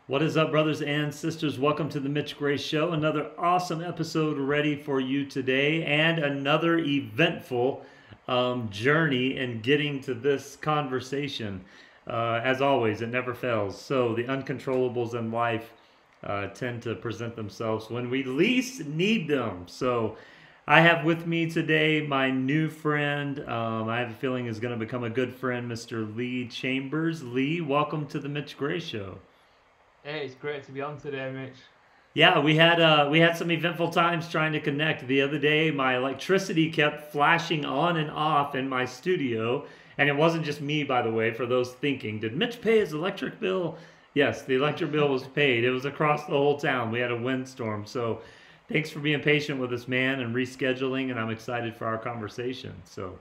What is up, brothers and sisters? Welcome to the Mitch Gray Show. Another awesome episode ready for you today, and another eventful journey in getting to this conversation. As always, it never fails. So, the uncontrollables in life tend to present themselves when we least need them. So, I have with me today my new friend. I have a feeling is going to become a good friend, Mr. Lee Chambers. Lee, welcome to the Mitch Gray Show. Hey, it's great to be on today, Mitch. Yeah, we had some eventful times trying to connect. The other day, my electricity kept flashing on and off in my studio, and it wasn't just me, by the way. For those thinking, did Mitch pay his electric bill? Yes, the electric bill was paid. It was across the whole town. We had a windstorm, so thanks for being patient with us, man, and rescheduling. And I'm excited for our conversation. So,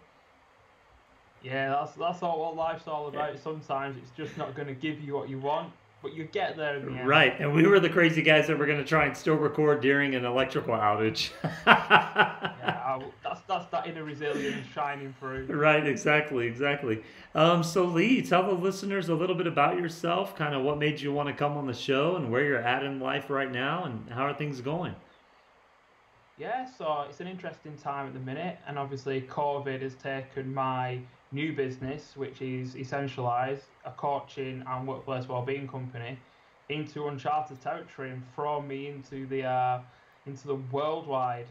Yeah, that's all what life's all about. Sometimes it's just not going to give you what you want, but you get there in the end. right, and we were the crazy guys that were going to try and still record during an electrical outage. Yeah, that's that inner resilience shining through. Right, exactly, exactly. So Lee, tell the listeners a little bit about yourself, kind of what made you want to come on the show and where you're at in life right now and how are things going? Yeah, so it's an interesting time at the minute, and obviously COVID has taken my new business, which is Essentialize, a coaching and workplace wellbeing company, into uncharted territory and thrown me into the worldwide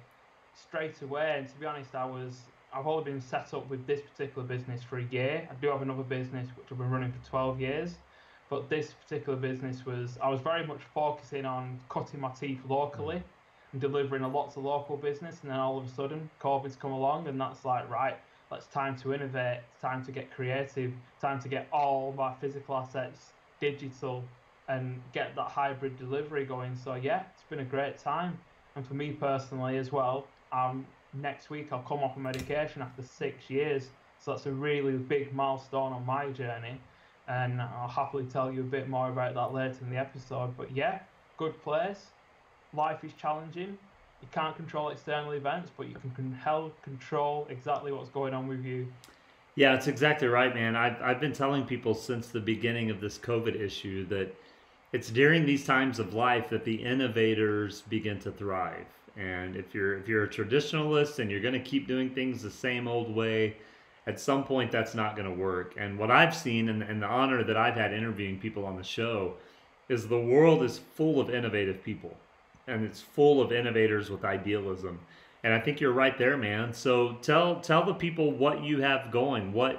straight away. And to be honest, I've only been set up with this particular business for a year. I do have another business which I've been running for 12 years, but this particular business was I was very much focusing on cutting my teeth locally and delivering a lots of local business, and then all of a sudden COVID's come along, and that's like, right, it's time to innovate, it's time to get creative, time to get all my physical assets digital and get that hybrid delivery going. So yeah, it's been a great time. And for me personally as well, next week I'll come off of medication after 6 years. So that's a really big milestone on my journey. And I'll happily tell you a bit more about that later in the episode. But yeah, good place. Life is challenging. You can't control external events, but you can help control exactly what's going on with you. Yeah, it's exactly right, man. I've been telling people since the beginning of this COVID issue that it's during these times of life that the innovators begin to thrive. And if you're a traditionalist and you're going to keep doing things the same old way, at some point that's not going to work. And what I've seen and the honor that I've had interviewing people on the show is the world is full of innovative people and it's full of innovators with idealism. And I think you're right there, man. So tell the people what you have going. What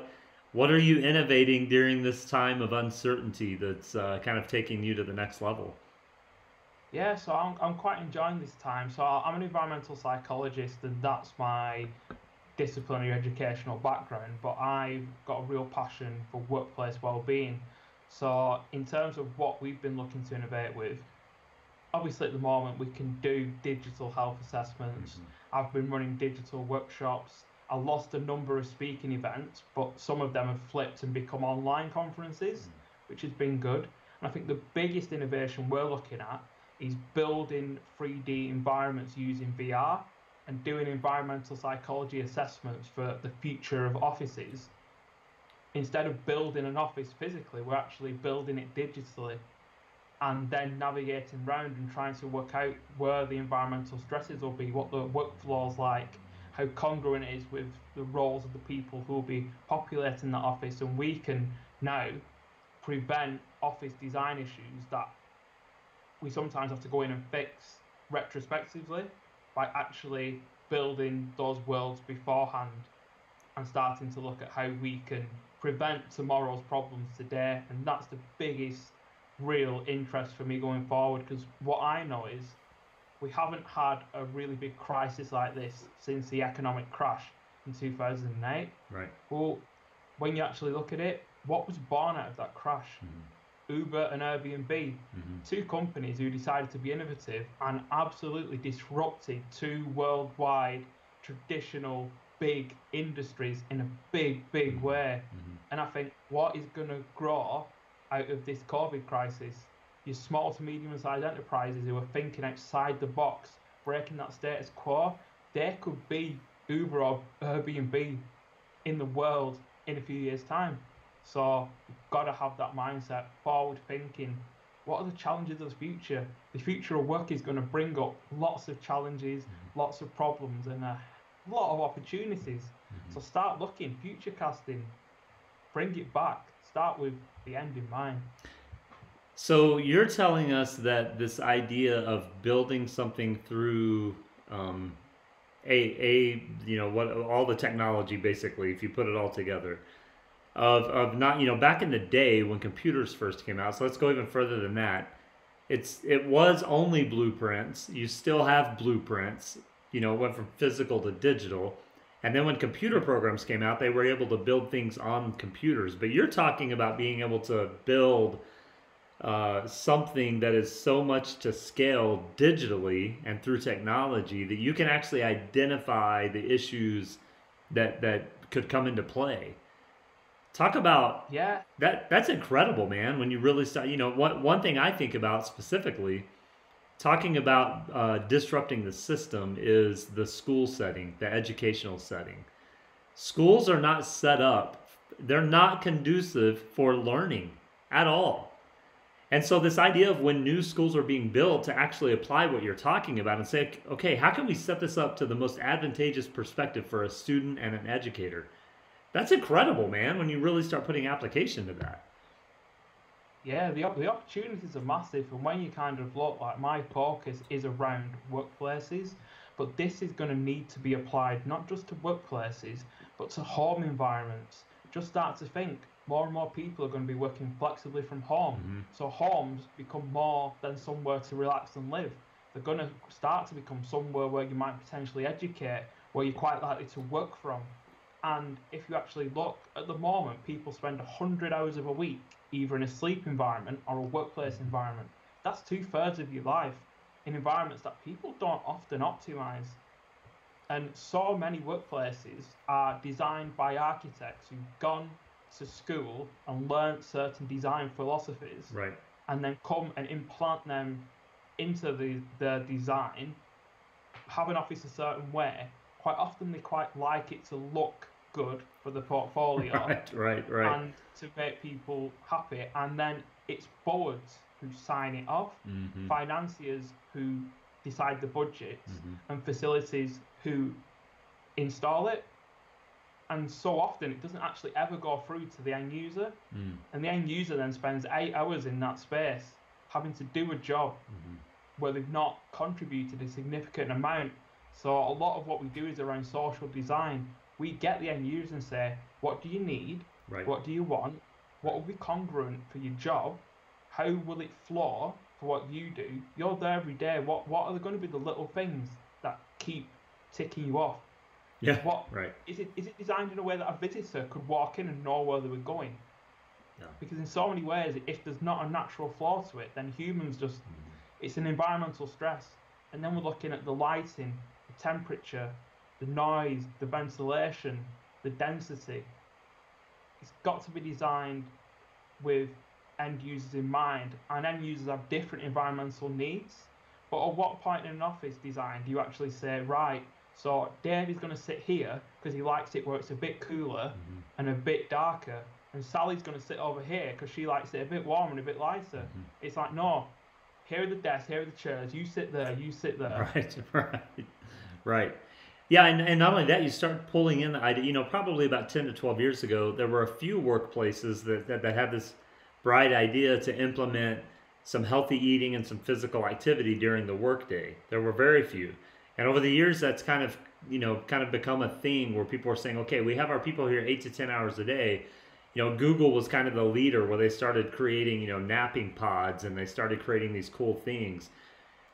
are you innovating during this time of uncertainty that's kind of taking you to the next level? Yeah, so I'm quite enjoying this time. So I'm an environmental psychologist, and that's my disciplinary educational background. But I've got a real passion for workplace well-being. So in terms of what we've been looking to innovate with, obviously at the moment we can do digital health assessments. Hmm. I've been running digital workshops. I lost a number of speaking events, but some of them have flipped and become online conferences, which has been good. And I think the biggest innovation we're looking at is building 3D environments using VR and doing environmental psychology assessments for the future of offices. Instead of building an office physically, we're actually building it digitally and then navigating around and trying to work out where the environmental stresses will be, what the workflow's like, how congruent it is with the roles of the people who will be populating that office, and we can now prevent office design issues that we sometimes have to go in and fix retrospectively by actually building those worlds beforehand and starting to look at how we can prevent tomorrow's problems today. And that's the biggest real interest for me going forward, because what I know is we haven't had a really big crisis like this since the economic crash in 2008. Right. Well, when you actually look at it, what was born out of that crash? Hmm. Uber and Airbnb, Hmm. two companies who decided to be innovative and absolutely disrupted two worldwide traditional big industries in a big Hmm. way. Hmm. And I think what is going to grow out of this COVID crisis, your small to medium sized enterprises who are thinking outside the box, breaking that status quo, they could be Uber or Airbnb in the world in a few years' time. So you've got to have that mindset, forward thinking, what are the challenges of the future? The future of work is going to bring up lots of challenges, lots of problems, and a lot of opportunities. So start looking, future casting, bring it back. Start with the end in mind. So you're telling us that this idea of building something through what all the technology basically, if you put it all together, of not back in the day when computers first came out. So let's go even further than that. It was only blueprints. You still have blueprints. It went from physical to digital. And then when computer programs came out, they were able to build things on computers. But you're talking about being able to build something that is so much to scale digitally and through technology that you can actually identify the issues that could come into play. Talk about that. That's incredible, man. When you really start, one thing I think about specifically, talking about disrupting the system, is the school setting, the educational setting. Schools are not set up; they're not conducive for learning at all. And so this idea of when new schools are being built to actually apply what you're talking about and say, okay, how can we set this up to the most advantageous perspective for a student and an educator? That's incredible, man, when you really start putting application to that. Yeah, the opportunities are massive, and when you kind of look, like my focus is around workplaces, but this is going to need to be applied not just to workplaces, but to home environments. Just start to think, more and more people are going to be working flexibly from home. So homes become more than somewhere to relax and live. They're going to start to become somewhere where you might potentially educate, where you're quite likely to work from. And if you actually look, at the moment, people spend 100 hours of a week either in a sleep environment or a workplace environment. That's 2/3 of your life in environments that people don't often optimize. And so many workplaces are designed by architects who've gone to school and learned certain design philosophies, right, and then come and implant them into the design, have an office a certain way. Quite often they quite like it to look good for the portfolio, right, and to make people happy. And then it's boards who sign it off, financiers who decide the budgets, and facilities who install it. And so often it doesn't actually ever go through to the end user. And the end user then spends 8 hours in that space having to do a job where they've not contributed a significant amount. So a lot of what we do is around social design. We get the end user and say, what do you need? Right. What do you want? What will be congruent for your job? How will it flow for what you do? You're there every day. What are going to be the little things that keep ticking you off? Yeah. Right. Is it designed in a way that a visitor could walk in and know where they were going? Yeah. Because in so many ways, if there's not a natural flow to it, then humans just it's an environmental stress. And then we're looking at the lighting, the temperature, the noise, the ventilation, the density. It's got to be designed with end users in mind, and end users have different environmental needs. But at what point in an office design do you actually say, right, so Dave is going to sit here because he likes it where it's a bit cooler and a bit darker, and Sally's going to sit over here because she likes it a bit warmer and a bit lighter. It's like, no, here are the desks, here are the chairs, you sit there, you sit there. Right. Yeah, and not only that, you start pulling in the idea, probably about 10 to 12 years ago, there were a few workplaces that had this bright idea to implement some healthy eating and some physical activity during the workday. There were very few. And over the years, that's kind of become a thing where people are saying, okay, we have our people here 8 to 10 hours a day. Google was kind of the leader where they started creating, napping pods, and they started creating these cool things.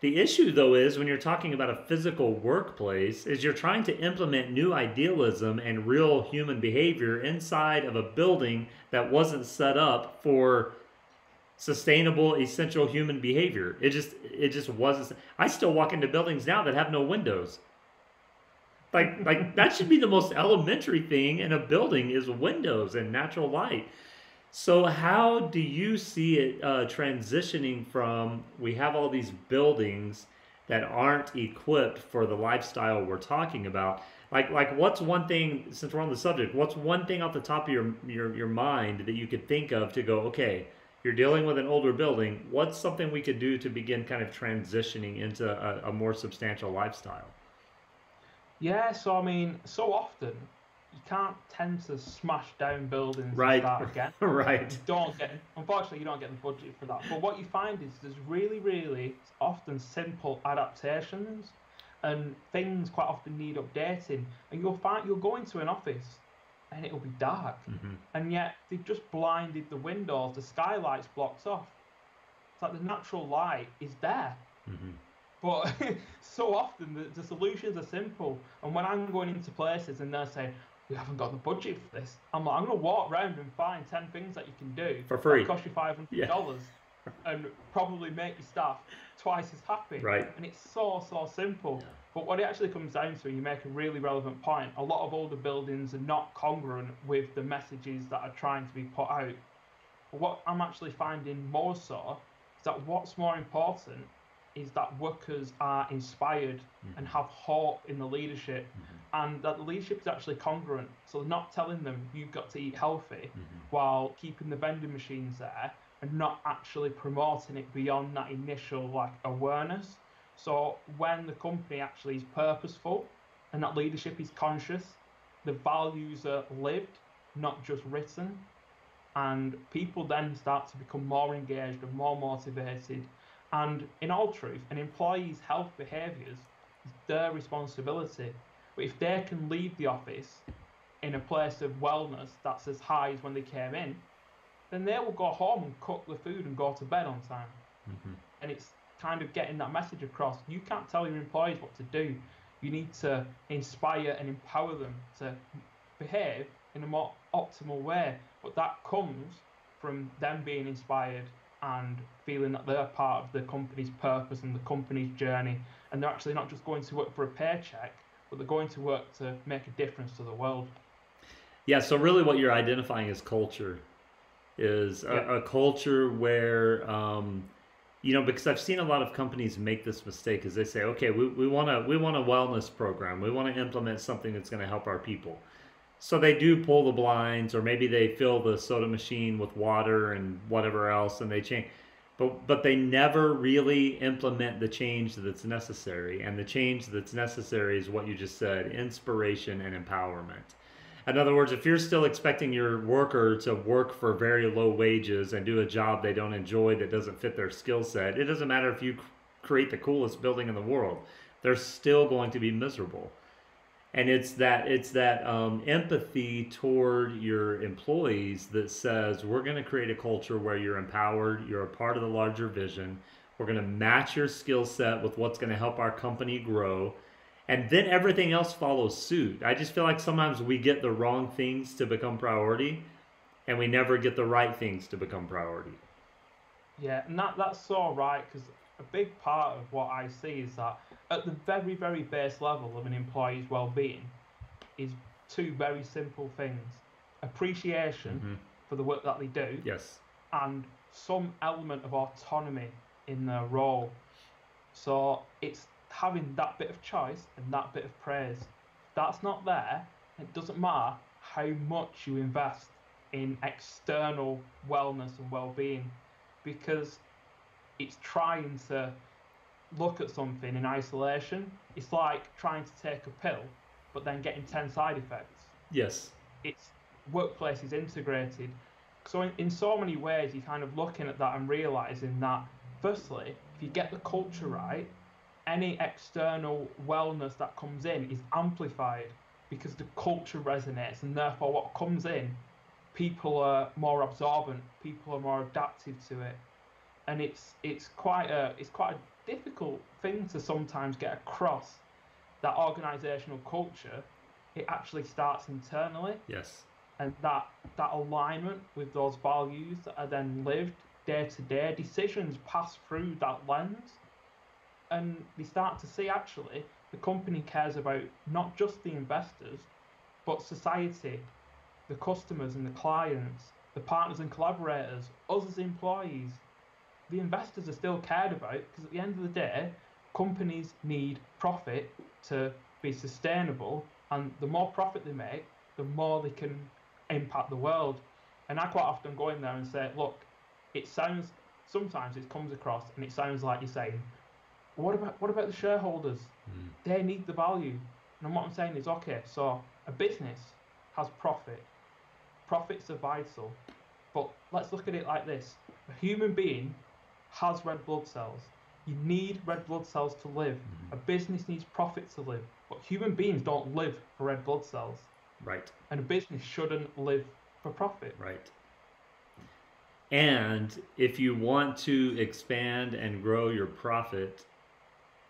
The issue, though, is when you're talking about a physical workplace, is you're trying to implement new idealism and real human behavior inside of a building that wasn't set up for sustainable, essential human behavior. It just wasn't. I still walk into buildings now that have no windows. Like that should be the most elementary thing in a building, is windows and natural light. So how do you see it transitioning from, we have all these buildings that aren't equipped for the lifestyle we're talking about? Like what's one thing, since we're on the subject, what's one thing off the top of your mind that you could think of to go, okay, you're dealing with an older building. What's something we could do to begin kind of transitioning into a more substantial lifestyle? Yeah, so I mean, so often you can't tend to smash down buildings and Right, start again. right. You don't get, unfortunately, you don't get the budget for that. But what you find is there's really, really often simple adaptations, and things quite often need updating. And you'll go into an office and it'll be dark, Hmm. and yet they've just blinded the windows, the skylights blocked off. It's like the natural light is there. Hmm. But so often the solutions are simple. And when I'm going into places and they're saying, we haven't got the budget for this, I'm like, I'm going to walk around and find 10 things that you can do For that'll free. cost you Yeah. $500 and probably make your staff twice as happy. Right. And it's so, so simple. Yeah. But what it actually comes down to, and you make a really relevant point, a lot of older buildings are not congruent with the messages that are trying to be put out. But what I'm actually finding more so is that what's more important is that workers are inspired and have hope in the leadership, and that the leadership is actually congruent. So they're not telling them you've got to eat healthy while keeping the vending machines there and not actually promoting it beyond that initial like awareness. So when the company actually is purposeful and that leadership is conscious, the values are lived, not just written, and people then start to become more engaged and more motivated. And in all truth, an employee's health behaviours is their responsibility. But if they can leave the office in a place of wellness that's as high as when they came in, then they will go home and cook the food and go to bed on time. Hmm. And it's kind of getting that message across. You can't tell your employees what to do. You need to inspire and empower them to behave in a more optimal way. But that comes from them being inspired and feeling that they're part of the company's purpose and the company's journey. And they're actually not just going to work for a paycheck, but they're going to work to make a difference to the world. Yeah, so really what you're identifying as culture is a culture where, because I've seen a lot of companies make this mistake is they say, okay, we want a wellness program. We want to implement something that's going to help our people. So they do pull the blinds, or maybe they fill the soda machine with water and whatever else, and they change. But they never really implement the change that's necessary. And the change that's necessary is what you just said: inspiration and empowerment. In other words, if you're still expecting your worker to work for very low wages and do a job they don't enjoy that doesn't fit their skill set, it doesn't matter if you create the coolest building in the world. They're still going to be miserable. And it's that empathy toward your employees that says, we're going to create a culture where you're empowered, you're a part of the larger vision. We're going to match your skill set with what's going to help our company grow. And then everything else follows suit. I just feel like sometimes we get the wrong things to become priority, and we never get the right things to become priority. Yeah, and that's so right, because a big part of what I see is that at the very, very base level of an employee's well-being is two very simple things: appreciation for the work that they do, Yes. and some element of autonomy in their role. So it's having that bit of choice and that bit of praise. If that's not there, it doesn't matter how much you invest in external wellness and well-being, because it's trying to look at something in isolation. It's like trying to take a pill but then getting 10 side effects. Yes. It's workplace is integrated. So in so many ways, you're kind of looking at that and realizing that, firstly, if you get the culture right, any external wellness that comes in is amplified because the culture resonates, and therefore what comes in, people are more absorbent, people are more adaptive to it. And it's quite a difficult thing to sometimes get across, that organizational culture. It actually starts internally, Yes. and that alignment with those values that are then lived day to day, decisions pass through that lens, and they start to see actually the company cares about not just the investors, but society, the customers and the clients, the partners and collaborators, us as employees. The investors are still cared about, because at the end of the day, companies need profit to be sustainable, and the more profit they make, the more they can impact the world. And I quite often go in there and say, look, it sounds, sometimes it comes across and it sounds like you're saying, what about the shareholders? They need the value. And what I'm saying is, okay, so a business has profit. Profits are vital. But let's look at it like this. A human being has red blood cells. You need red blood cells to live. A business needs profit to live. But human beings don't live for red blood cells. Right. And a business shouldn't live for profit. Right. And if you want to expand and grow your profit,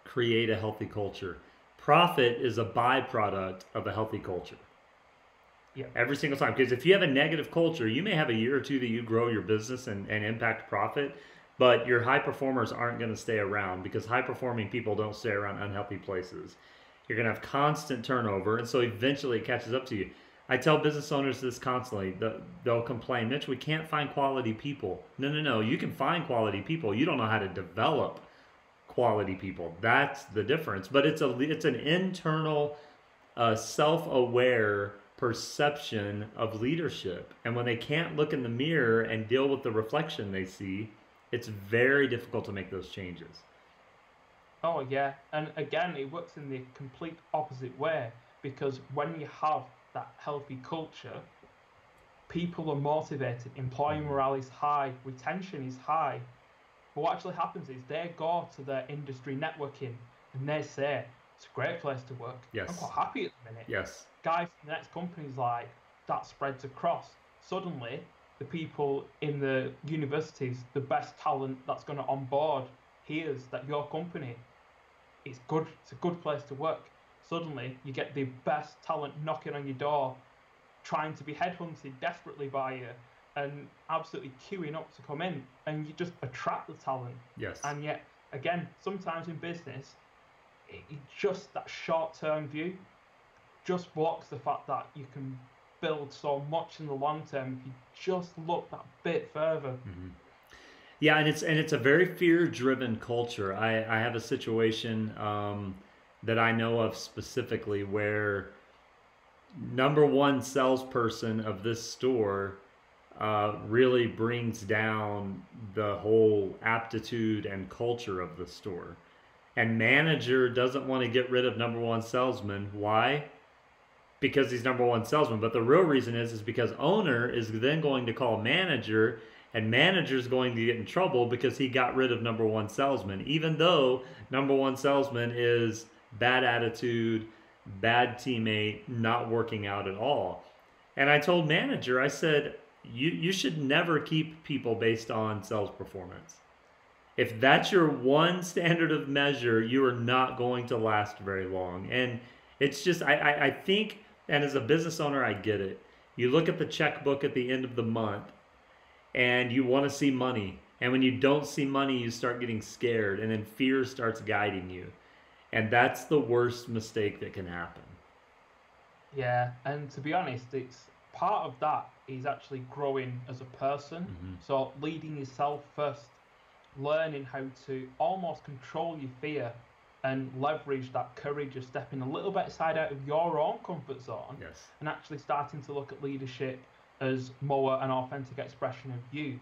create a healthy culture. Profit is a byproduct of a healthy culture. Yeah. Every single time. Because if you have a negative culture, you may have a year or two that you grow your business and impact profit, but your high performers aren't going to stay around, because high performing people don't stay around unhealthy places. You're going to have constant turnover, and so eventually it catches up to you. I tell business owners this constantly. They'll complain, Mitch, we can't find quality people. No. You can find quality people. You don't know how to develop quality people. That's the difference. But it's an internal, self-aware perception of leadership. And when they can't look in the mirror and deal with the reflection they see, it's very difficult to make those changes. Oh, yeah. And again, it works in the complete opposite way, because when you have that healthy culture, people are motivated, employee morale is high, retention is high. But what actually happens is they go to their industry networking and they say, it's a great place to work. Yes. I'm quite happy at the minute. Yes. Guys from the next company's like, that spreads across. Suddenly, the people in the universities, the best talent that's going to onboard hears that your company is good. It's a good place to work. Suddenly, you get the best talent knocking on your door, trying to be headhunted desperately by you, and absolutely queuing up to come in, and you just attract the talent. Yes. And yet, again, sometimes in business, just that short-term view just blocks the fact that you can build so much in the long term if you just look that bit further. Mm-hmm. Yeah, and it's a very fear-driven culture. I have a situation that I know of specifically where number one salesperson of this store really brings down the whole aptitude and culture of the store. And manager doesn't want to get rid of number one salesman. Why? Because he's number one salesman. But the real reason is because owner is then going to call manager, and manager's going to get in trouble because he got rid of number one salesman, even though number one salesman is bad attitude, bad teammate, not working out at all. And I told manager, I said, you should never keep people based on sales performance. If that's your one standard of measure, you are not going to last very long. And it's just, I think, and as a business owner, I get it. You look at the checkbook at the end of the month and you want to see money. And when you don't see money, you start getting scared, and then fear starts guiding you. And that's the worst mistake that can happen. Yeah, and to be honest, it's part of that is actually growing as a person. Mm-hmm. So leading yourself first, learning how to almost control your fear and leverage that courage of stepping a little bit aside out of your own comfort zone. Yes. And actually starting to look at leadership as more an authentic expression of you,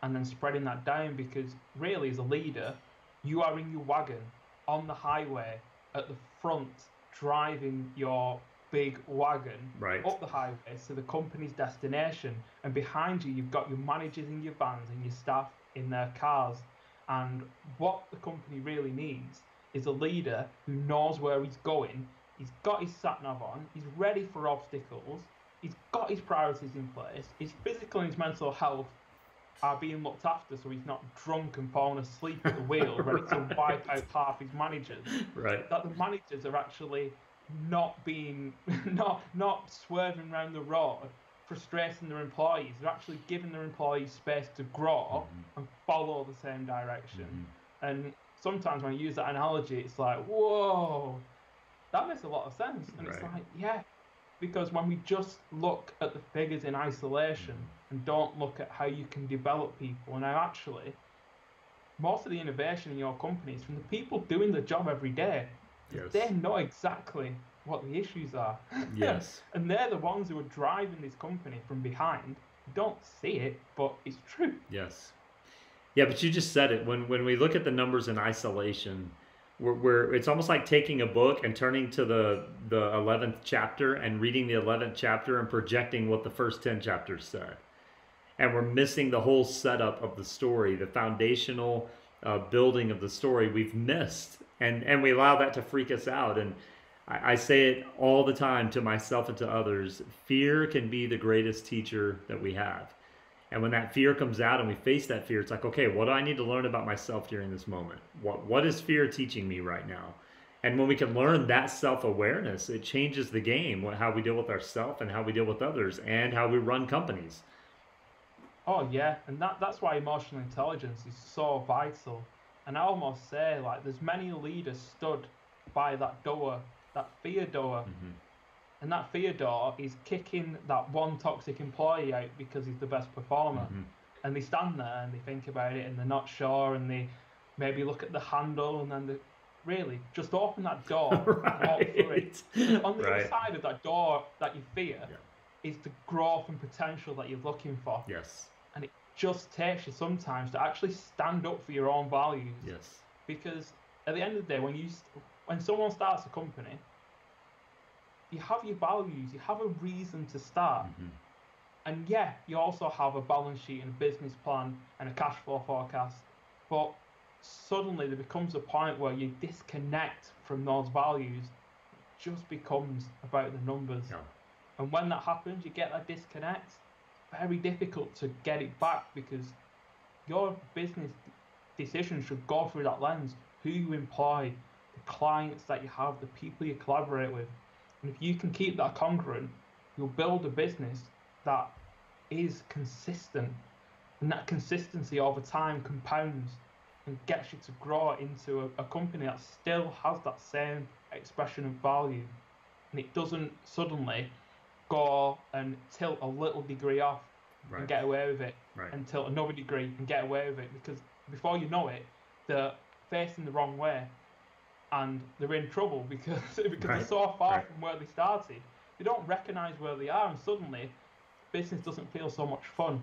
and then spreading that down, because really as a leader, you are in your wagon on the highway at the front, driving your big wagon right up the highway to the company's destination, and behind you you've got your managers in your vans and your staff in their cars. And what the company really needs is a leader who knows where he's going, he's got his sat-nav on, he's ready for obstacles, he's got his priorities in place, his physical and his mental health are being looked after, so he's not drunk and falling asleep at the wheel, ready to wipe out half his managers. Right. That the managers are actually not being, not swerving around the road, frustrating their employees. They're actually giving their employees space to grow and follow the same direction. And sometimes when I use that analogy, it's like, whoa, that makes a lot of sense. And it's like, yeah, because when we just look at the figures in isolation and don't look at how you can develop people, and how actually most of the innovation in your company is from the people doing the job every day. Yes. They know exactly what the issues are. Yes. And they're the ones who are driving this company from behind. You don't see it, but it's true. Yes. Yeah, but you just said it. When we look at the numbers in isolation, we're it's almost like taking a book and turning to the 11th chapter and reading the 11th chapter and projecting what the first 10 chapters said. And we're missing the whole setup of the story, the foundational building of the story we've missed. And we allow that to freak us out. And I say it all the time to myself and to others, fear can be the greatest teacher that we have. And when that fear comes out and we face that fear, it's like, okay, what do I need to learn about myself during this moment? What is fear teaching me right now? And when we can learn that self-awareness, it changes the game, how we deal with ourselves and how we deal with others and how we run companies. Oh yeah, and that's why emotional intelligence is so vital. And I almost say like there's many leaders stood by that door, that fear door, Hmm. and that fear door is kicking that one toxic employee out because he's the best performer. Hmm. And they stand there and they think about it and they're not sure and they maybe look at the handle and then they really just open that door and walk through it. Right. Because on the other Right. side of that door that you fear Yeah. is the growth and potential that you're looking for. Yes. And it just takes you sometimes to actually stand up for your own values. Yes. Because at the end of the day, when someone starts a company, you have your values, you have a reason to start. Hmm. And yeah, you also have a balance sheet and a business plan and a cash flow forecast. But suddenly there becomes a point where you disconnect from those values. It just becomes about the numbers. Yeah. And when that happens, you get that disconnect. Very difficult to get it back because your business decisions should go through that lens. Who you employ, the clients that you have, the people you collaborate with. And if you can keep that congruent, you'll build a business that is consistent. And that consistency over time compounds and gets you to grow into a company that still has that same expression of value. And it doesn't suddenly go and tilt a little degree off and Right. get away with it, Right. and tilt another degree and get away with it, because before you know it, they're facing the wrong way and they're in trouble because they're Right. so far Right. from where they started. They don't recognize where they are, and suddenly business doesn't feel so much fun.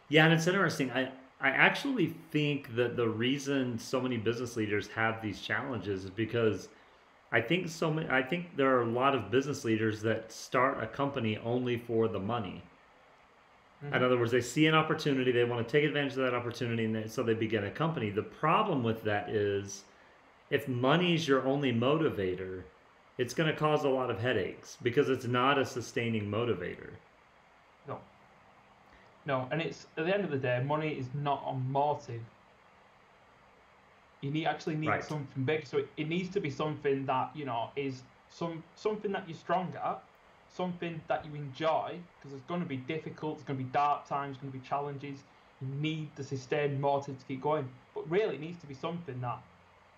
Yeah, and it's interesting. I actually think that the reason so many business leaders have these challenges is because I think there are a lot of business leaders that start a company only for the money. In Hmm. other words, they see an opportunity, they want to take advantage of that opportunity, and so they begin a company. The problem with that is if money is your only motivator, it's going to cause a lot of headaches because it's not a sustaining motivator. No, no, and it's at the end of the day, money is not a motive. Actually need Right. something big. So it needs to be something that is something that you're strong at, something that you enjoy. Because it's going to be difficult. It's going to be dark times. It's going to be challenges. You need the sustained motive to keep going. But really, it needs to be something that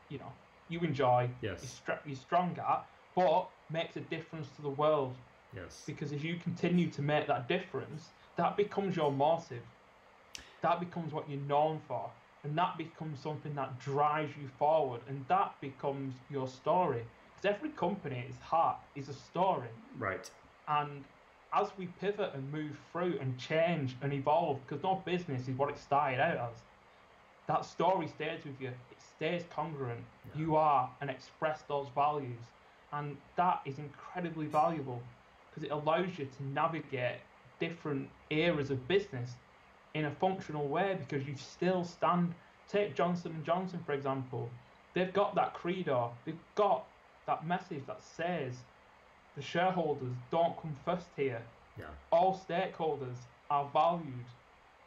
you know you enjoy. Yes. You're strong at, but makes a difference to the world. Yes. Because as you continue to make that difference, that becomes your motive. That becomes what you're known for, and that becomes something that drives you forward, and that becomes your story. Because every company at its heart is a story, Right. and as we pivot and move through and change and evolve, because no business is what it started out as, that story stays with you. It stays congruent. Yeah. You are and express those values, and that is incredibly valuable because it allows you to navigate different eras of business in a functional way because you still stand. Take Johnson and Johnson for example. They've got that credo. They've got that message that says the shareholders don't come first here. Yeah. All stakeholders are valued,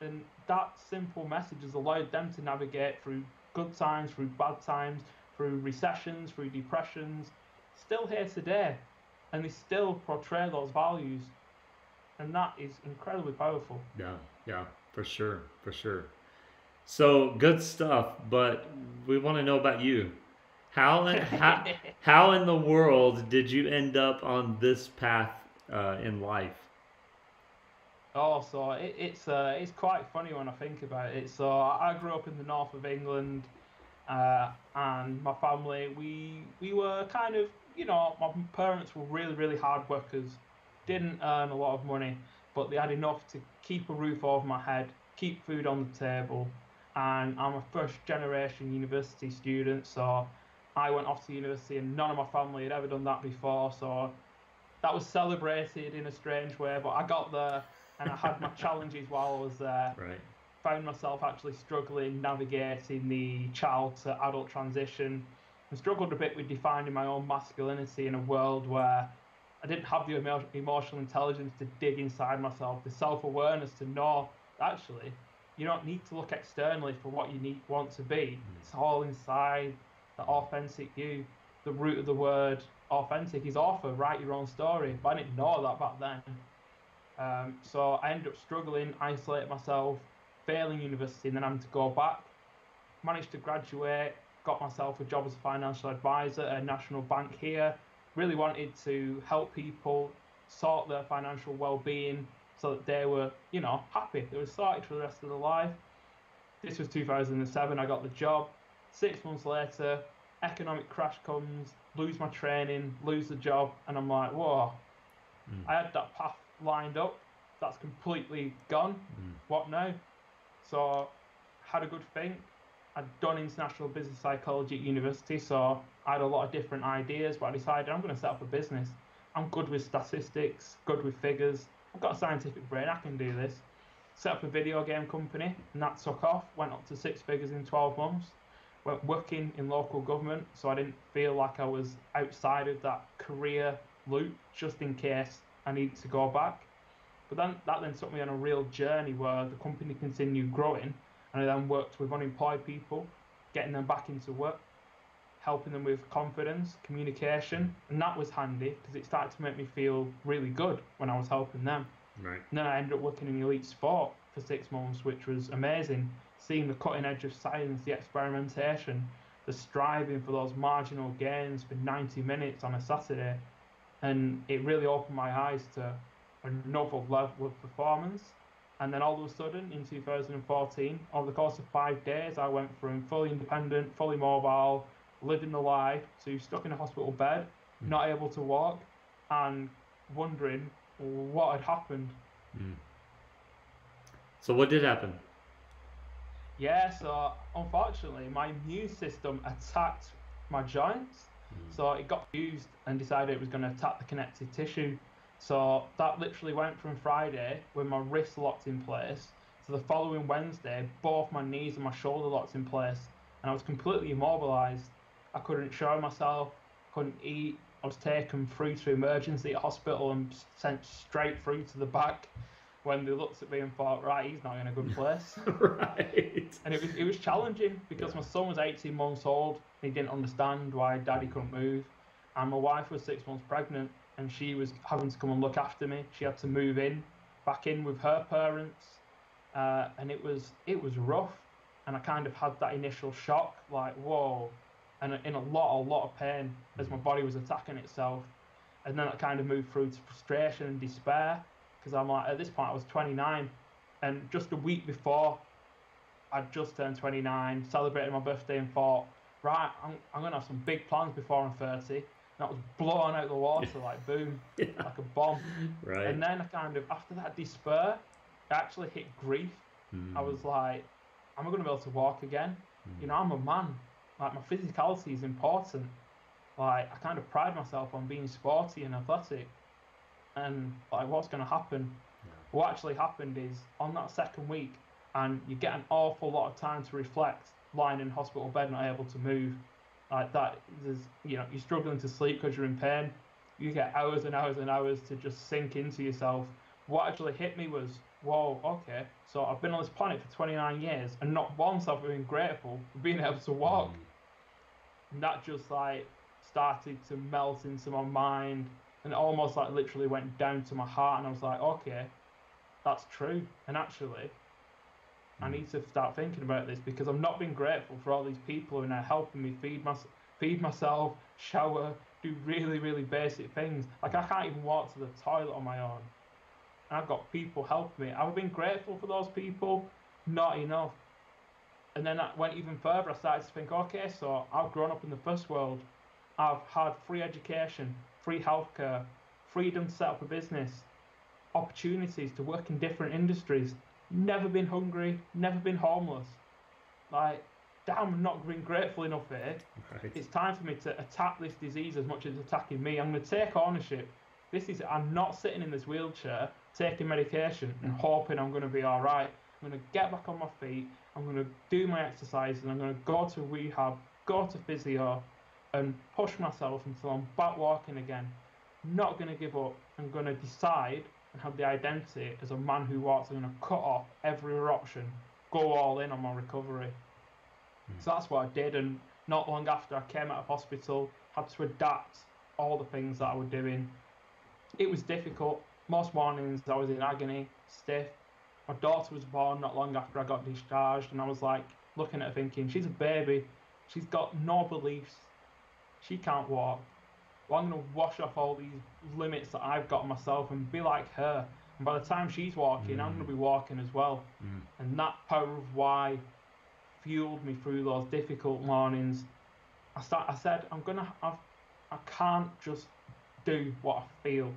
and that simple message has allowed them to navigate through good times, through bad times, through recessions, through depressions. Still here today, and they still portray those values, and that is incredibly powerful. Yeah. Yeah. For sure. For sure. So good stuff, but we want to know about you. How in the world did you end up on this path in life? Oh, so it's quite funny when I think about it. So I grew up in the north of England, and my family we were kind of my parents were really hard workers, didn't earn a lot of money, but they had enough to keep a roof over my head, keep food on the table, and I'm a first generation university student, so I went off to university and none of my family had ever done that before, so that was celebrated in a strange way, but I got there and I had my challenges while I was there. Right. Found myself actually struggling navigating the child to adult transition and struggled a bit with defining my own masculinity in a world where I didn't have the emotional intelligence to dig inside myself, the self awareness to know that actually you don't need to look externally for what you want to be. It's all inside, the authentic you. The root of the word authentic is author, write your own story. But I didn't know that back then. So I ended up struggling, isolated myself, failing university, and then having to go back. Managed to graduate, got myself a job as a financial advisor at a national bank here. Really wanted to help people sort their financial well-being so that they were, happy. They were sorted for the rest of their life. This was 2007. I got the job. 6 months later, economic crash comes, lose my training, lose the job, and I'm like, whoa. I had that path lined up. That's completely gone. What now? So, had a good think. I'd done international business psychology at university, so I had a lot of different ideas, but I decided I'm going to set up a business. I'm good with statistics, good with figures. I've got a scientific brain, I can do this. Set up a video game company, and that took off. Went up to 6 figures in 12 months. Went working in local government, so I didn't feel like I was outside of that career loop, just in case I needed to go back. But then that took me on a real journey where the company continued growing, and I then worked with unemployed people, getting them back into work, helping them with confidence, communication, and that was handy because it started to make me feel really good when I was helping them. Right. And then I ended up working in elite sport for 6 months, which was amazing, seeing the cutting edge of science, the experimentation, the striving for those marginal gains for 90 minutes on a Saturday, and it really opened my eyes to another level of performance. And then all of a sudden, in 2014, over the course of 5 days, I went from fully independent, fully mobile, living the life, to stuck in a hospital bed, not able to walk, and wondering what had happened. So what did happen? Yeah, so unfortunately, my immune system attacked my joints. So it got fused and decided it was going to attack the connective tissue. So that literally went from Friday with my wrist locked in place to the following Wednesday, both my knees and my shoulder locked in place. And I was completely immobilized. I couldn't show myself, couldn't eat. I was taken through to emergency at hospital and sent straight through to the back when they looked at me and thought, right, he's not in a good place. Right. And it was challenging because my son was 18 months old and he didn't understand why daddy couldn't move. And my wife was 6 months pregnant and she was having to come and look after me. She had to move back in with her parents. And it was rough. And I kind of had that initial shock, like, whoa, and in a lot of pain as my body was attacking itself. And then I kind of moved through to frustration and despair because I'm like, at this point I was 29, and just a week before I'd just turned 29, celebrated my birthday, and thought, right, I'm going to have some big plans before I'm 30. And that was blown out of the water, like boom, like a bomb. Right. And then I kind of, after that despair, I actually hit grief. I was like, am I going to be able to walk again? I'm a man. Like, my physicality is important. Like, I kind of pride myself on being sporty and athletic. And like, what's going to happen? What actually happened is on that second week, and you get an awful lot of time to reflect, lying in hospital bed, not able to move, like that. You're struggling to sleep because you're in pain. You get hours and hours and hours to just sink into yourself. What actually hit me was, whoa, okay, so I've been on this planet for 29 years, and not once have I been grateful for being able to walk. And that just like started to melt into my mind, and almost like literally went down to my heart, and I was like, okay, that's true. And actually, I need to start thinking about this because I've not been grateful for all these people who are now helping me feed myself, shower, do really, really basic things. Like, I can't even walk to the toilet on my own. And I've got people helping me. I've been grateful for those people, not enough. And then I went even further. I started to think, okay, so I've grown up in the first world. I've had free education, free healthcare, freedom to set up a business, opportunities to work in different industries, never been hungry, never been homeless. like, damn, I'm not being grateful enough here. Right. It's time for me to attack this disease as much as it's attacking me. I'm going to take ownership. I'm not sitting in this wheelchair taking medication and hoping I'm going to be all right. I'm going to get back on my feet. I'm going to do my exercises. I'm going to go to rehab, go to physio, and push myself until I'm back walking again. I'm not going to give up. I'm going to decide and have the identity as a man who walks. I'm going to cut off every other option, go all in on my recovery. So that's what I did, and not long after I came out of hospital, had to adapt all the things that I was doing. It was difficult. Most mornings I was in agony, stiff. My daughter was born not long after I got discharged, and I was like looking at her thinking, she's a baby, she's got no beliefs, she can't walk. Well, I'm going to wash off all these limits that I've got myself and be like her. And by the time she's walking, I'm going to be walking as well. And that power of why fueled me through those difficult mornings. I said, I can't just do what I feel,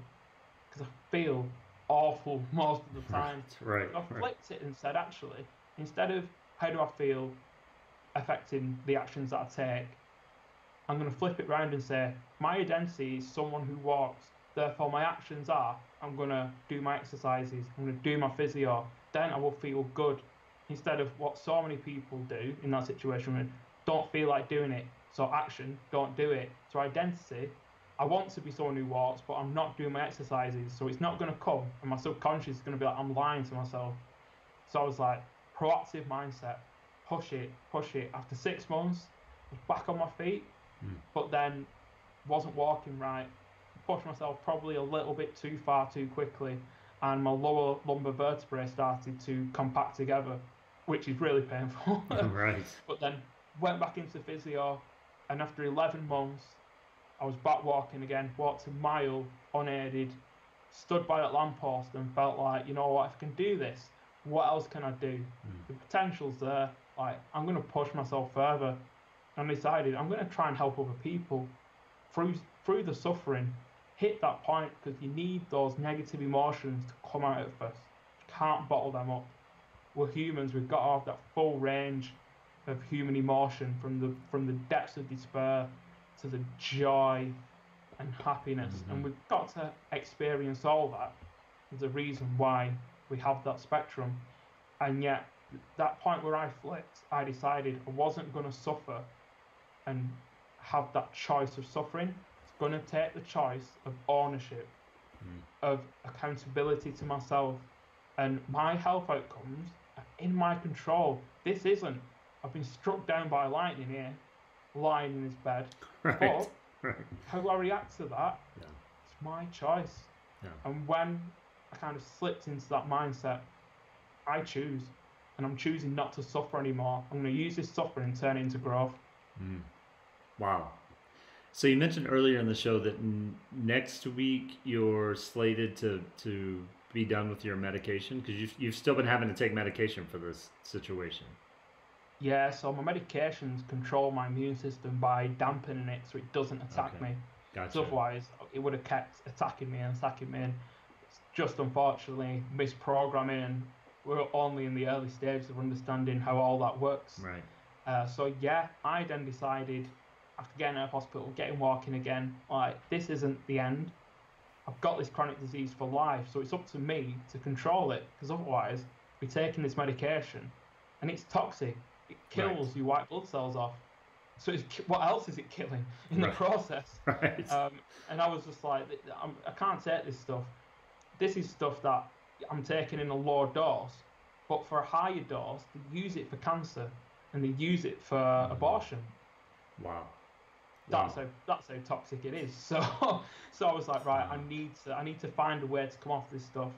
because I feel awful most of the time. Right. So I flipped it and said, actually, instead of how do I feel affecting the actions that I take, I'm going to flip it around and say, my identity is someone who walks. Therefore, my actions are, I'm going to do my exercises, I'm going to do my physio. Then I will feel good. Instead of what so many people do in that situation, don't feel like doing it. So action, don't do it. So identity, I want to be someone who walks, but I'm not doing my exercises. So it's not going to come. And my subconscious is going to be like, I'm lying to myself. So I was like, proactive mindset, push it. After 6 months, I was back on my feet, but then wasn't walking right. Pushed myself probably a little bit too far too quickly, and my lower lumbar vertebrae started to compact together, which is really painful. Right. But then went back into physio, and after 11 months, I was back walking again, walked a mile unaided, stood by that lamppost and felt like, you know what, if I can do this, what else can I do? The potential's there. Like, I'm going to push myself further. And I decided I'm going to try and help other people through the suffering. Hit that point, because you need those negative emotions to come out at first. You can't bottle them up. We're humans. We've got to have that full range of human emotion, from the depths of despair to the joy and happiness, and we've got to experience all that. There's a reason why we have that spectrum. And yet, that point where I flipped, I decided I wasn't going to suffer and have that choice of suffering. Going to take the choice of ownership, of accountability to myself, and my health outcomes are in my control. This isn't. I've been struck down by lightning here, lying in this bed. Right. But how I react to that, it's my choice. Yeah. And when I kind of slipped into that mindset, I choose, and I'm choosing not to suffer anymore. I'm going to use this suffering and turn it into growth. Wow. So you mentioned earlier in the show that next week you're slated to be done with your medication, because you've still been having to take medication for this situation. Yeah, so my medications control my immune system by dampening it so it doesn't attack me. Gotcha. So otherwise, it would have kept attacking me. And it's just unfortunately misprogramming, and we're only in the early stages of understanding how all that works. Right. So yeah, I then decided, after getting out of hospital, getting walking again, like, this isn't the end. I've got this chronic disease for life, so it's up to me to control it, because otherwise, we're taking this medication, and it's toxic. It kills your white blood cells off. So what else is it killing in the process? Right. And I was just like, I can't take this stuff. This is stuff that I'm taking in a low dose, but for a higher dose, they use it for cancer, and they use it for abortion. Wow. That's how toxic it is. So I was like, right, I need to find a way to come off this stuff.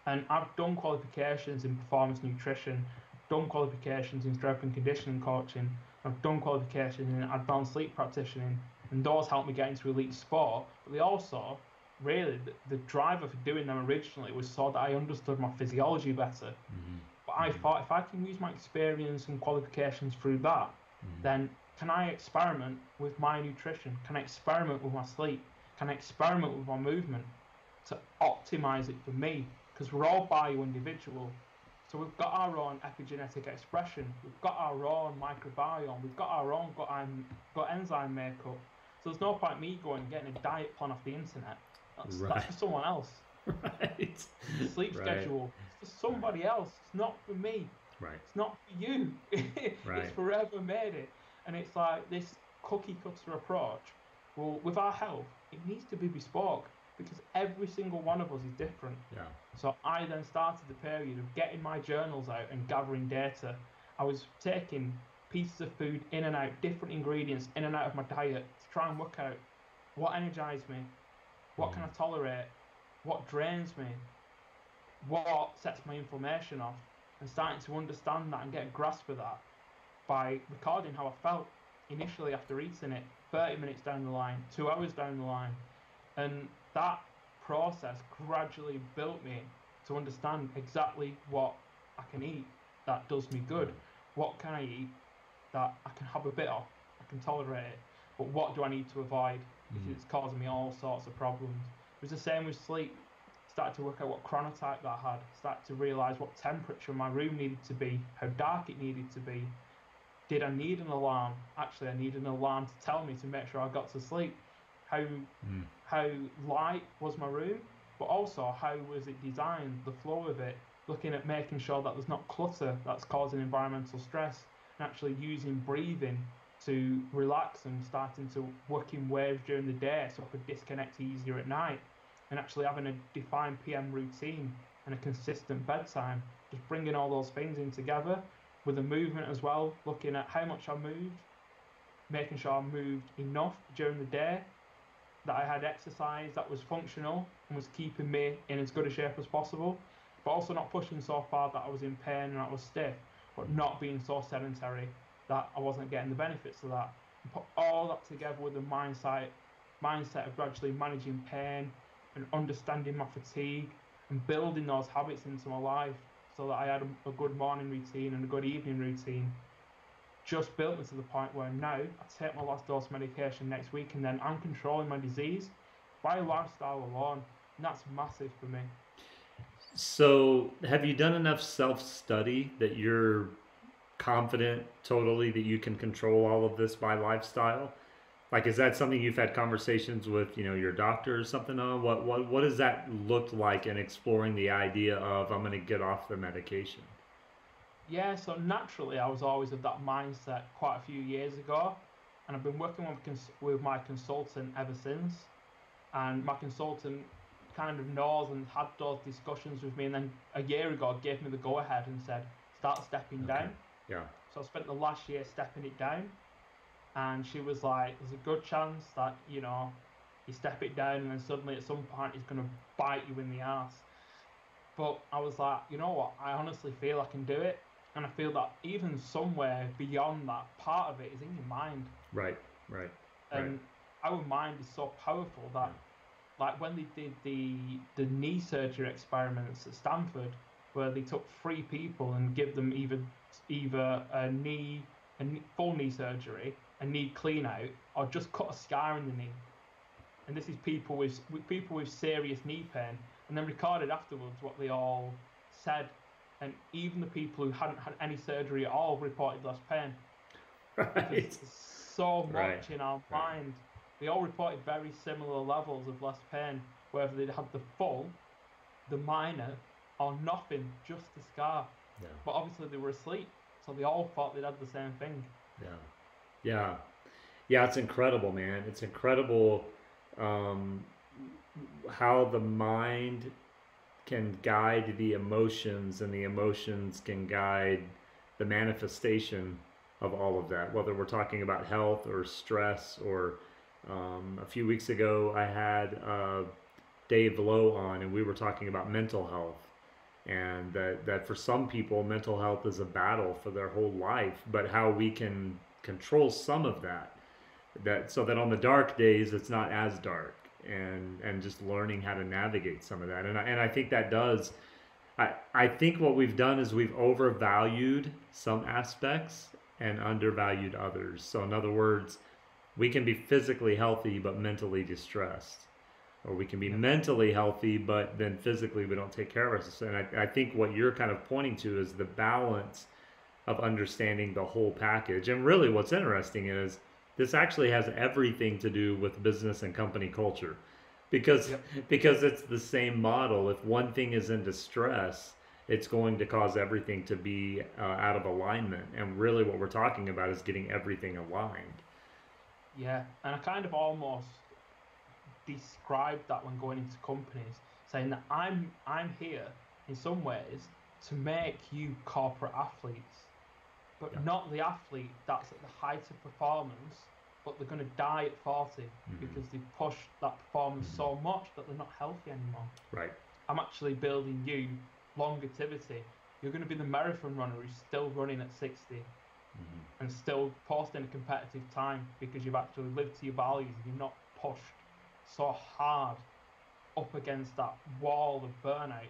And I've done qualifications in performance nutrition, done qualifications in strength and conditioning coaching, I've done qualifications in advanced sleep practitioning, and those helped me get into elite sport. But they also, really, the driver for doing them originally was so that I understood my physiology better. But I thought, if I can use my experience and qualifications through that, then can I experiment with my nutrition? Can I experiment with my sleep? Can I experiment with my movement to optimize it for me? Because we're all bio-individual. So we've got our own epigenetic expression, we've got our own microbiome, we've got our own gut enzyme makeup. So there's no point me going and getting a diet plan off the internet. That's Right. for someone else. Right. Sleep Right. schedule, it's for somebody else. It's not for me. Right. It's not for you. Right. It's forever made it. And it's like this cookie cutter approach. Well, with our health, it needs to be bespoke because every single one of us is different. Yeah. So I then started the period of getting my journals out and gathering data. I was taking pieces of food in and out, different ingredients in and out of my diet to try and work out what energizes me, what can I tolerate, what drains me, what sets my inflammation off, and starting to understand that and get a grasp of that by recording how I felt initially after eating it, 30 minutes down the line, 2 hours down the line. And that process gradually built me to understand exactly what I can eat that does me good. What can I eat that I can have a bit of, I can tolerate it, but what do I need to avoid because it's causing me all sorts of problems. It was the same with sleep. Started to work out what chronotype that I had, started to realise what temperature my room needed to be, how dark it needed to be. Did I need an alarm? Actually, I needed an alarm to tell me to make sure I got to sleep. How light was my room, but also how was it designed, the flow of it, looking at making sure that there's not clutter that's causing environmental stress, and actually using breathing to relax and starting to work in waves during the day so I could disconnect easier at night, and actually having a defined PM routine and a consistent bedtime, just bringing all those things in together with the movement as well, looking at how much I moved, making sure I moved enough during the day, that I had exercise that was functional and was keeping me in as good a shape as possible, but also not pushing so far that I was in pain and I was stiff, but not being so sedentary that I wasn't getting the benefits of that. And put all that together with the mindset of gradually managing pain and understanding my fatigue and building those habits into my life so that I had a good morning routine and a good evening routine, just built me to the point where now I take my last dose of medication next week and then I'm controlling my disease by lifestyle alone. And that's massive for me. So, have you done enough self-study that you're confident totally that you can control all of this by lifestyle? Like, is that something you've had conversations with, your doctor or something on? What does that look like in exploring the idea of I'm going to get off the medication? Yeah, so naturally I was always of that mindset quite a few years ago, and I've been working with my consultant ever since. And my consultant kind of knows and had those discussions with me, and then a year ago gave me the go ahead and said start stepping Okay. down. Yeah. So I spent the last year stepping it down, and she was like, "There's a good chance that you step it down, and then suddenly at some point it's going to bite you in the ass." But I was like, you know what? I honestly feel I can do it, and I feel that even somewhere beyond that, part of it is in your mind, Right. Right. Right. and our mind is so powerful that, like when they did the knee surgery experiments at Stanford, where they took 3 people and give them either a full knee surgery, a knee clean out, or just cut a scar in the knee. And this is people with serious knee pain, and then recorded afterwards what they all said. And even the people who hadn't had any surgery at all reported less pain because Right. there's so much Right. in our Right. mind. They all reported very similar levels of less pain, whether they'd had the full, the minor, or nothing, just the scar. Yeah. But obviously they were asleep, so they all thought they'd had the same thing. Yeah. Yeah. Yeah. It's incredible, man. It's incredible um, how the mind can guide the emotions and the emotions can guide the manifestation of all of that, whether we're talking about health or stress or a few weeks ago I had Dave Lowe on and we were talking about mental health and that for some people mental health is a battle for their whole life, but how we can control some of that so that on the dark days it's not as dark, and just learning how to navigate some of that. And I think that does. I think what we've done is we've overvalued some aspects and undervalued others. So in other words, we can be physically healthy but mentally distressed. or we can be Yep. mentally healthy, but then physically we don't take care of ourselves. And I think what you're kind of pointing to is the balance of understanding the whole package. And really, what's interesting is this actually has everything to do with business and company culture, because Yep. because it's the same model. If one thing is in distress, it's going to cause everything to be out of alignment. And really, what we're talking about is getting everything aligned. Yeah, and I kind of almost described that when going into companies, saying that I'm here in some ways to make you corporate athletes, but Yeah. not the athlete that's at the height of performance, but they're going to die at 40 Hmm. because they pushed that performance Hmm. so much that they're not healthy anymore. Right. I'm actually building you longevity. You're going to be the marathon runner who's still running at 60 Hmm. and still posting a competitive time because you've actually lived to your values and you've not pushed so hard up against that wall of burnout,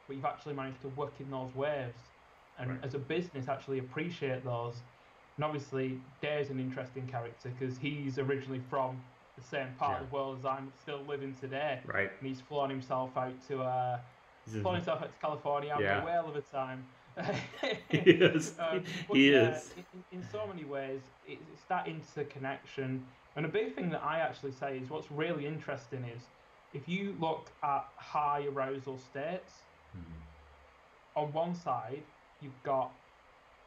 but you've actually managed to work in those waves and Right. as a business actually appreciate those. And obviously, Dave's an interesting character because he's originally from the same part Yeah. of the world as I'm still living today, Right. and he's flown himself out to He's in- flown himself out to California, having a yeah. whale of a time. He is. But He yeah, is. in so many ways, it's that interconnection. And a big thing that I actually say is what's really interesting is if you look at high arousal states, Hmm. on one side, you've got